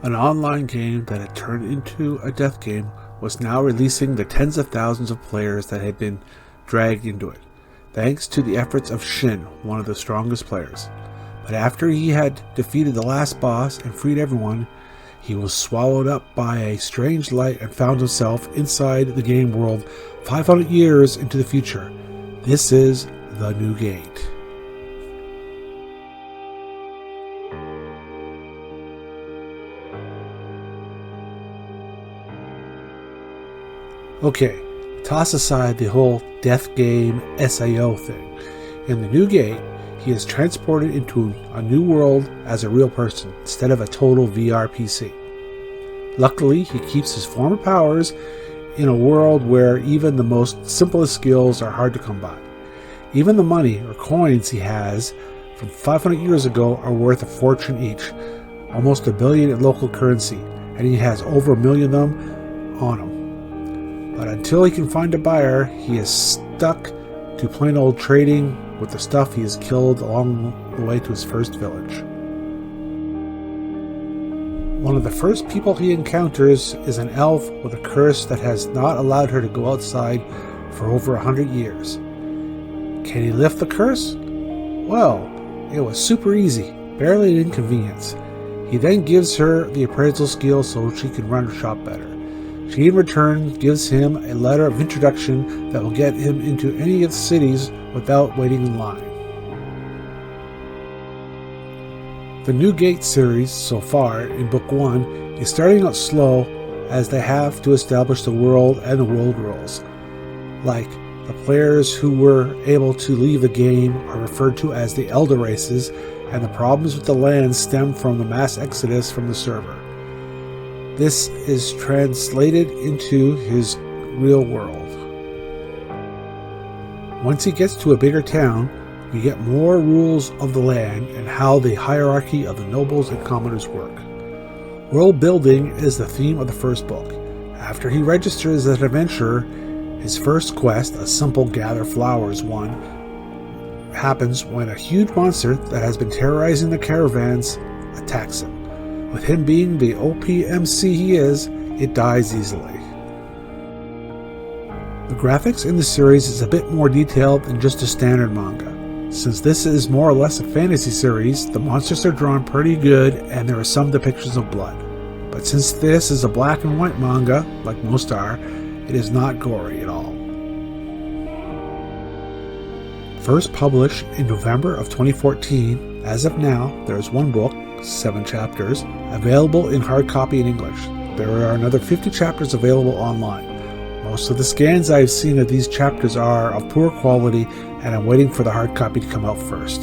An online game that had turned into a death game was now releasing the tens of thousands of players that had been dragged into it, thanks to the efforts of Shin, one of the strongest players. But after he had defeated the last boss and freed everyone, he was swallowed up by a strange light and found himself inside the game world 500 years into the future. This is The New Gate. Okay, toss aside the whole death game SAO thing. In The New Gate, he is transported into a new world as a real person instead of a total VR PC. Luckily, he keeps his former powers in a world where even the most simplest skills are hard to come by. Even the money or coins he has from 500 years ago are worth a fortune each, almost $1 billion in local currency, and he has over 1 million of them on him. But until he can find a buyer, he is stuck to plain old trading with the stuff he has killed along the way to his first village. One of the first people he encounters is an elf with a curse that has not allowed her to go outside for over 100 years. Can he lift the curse? Well, it was super easy, barely an inconvenience. He then gives her the appraisal skill so she can run her shop better. She in return gives him a letter of introduction that will get him into any of the cities without waiting in line. The New Gate series so far in Book 1 is starting out slow as they have to establish the world and the world rules. Like, the players who were able to leave the game are referred to as the Elder Races, and the problems with the land stem from the mass exodus from the server. This is translated into his real world. Once he gets to a bigger town, we get more rules of the land and how the hierarchy of the nobles and commoners work. World building is the theme of the first book. After he registers as an adventurer, his first quest, a simple gather flowers one, happens when a huge monster that has been terrorizing the caravans attacks him. With him being the OPMC he is, it dies easily. The graphics in the series is a bit more detailed than just a standard manga. Since this is more or less a fantasy series, the monsters are drawn pretty good and there are some depictions of blood. But since this is a black and white manga, like most are, it is not gory at all. First published in November of 2014, as of now, there is one book, 7 chapters, available in hard copy in English. There are another 50 chapters available online. Most of the scans I've seen of these chapters are of poor quality, and I'm waiting for the hard copy to come out first.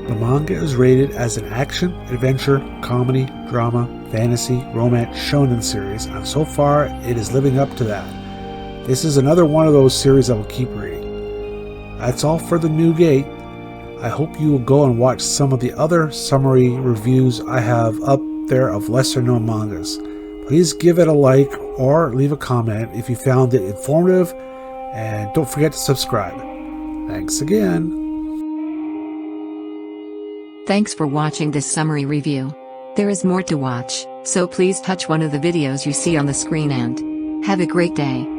The manga is rated as an action, adventure, comedy, drama, fantasy, romance, shonen series, and so far it is living up to that. This is another one of those series I will keep reading. That's all for The New Gate. I hope you will go and watch some of the other summary reviews I have up there of lesser known mangas. Please give it a like or leave a comment if you found it informative, and don't forget to subscribe. Thanks again. Thanks for watching this summary review. There is more to watch, so please touch one of the videos you see on the screen and have a great day.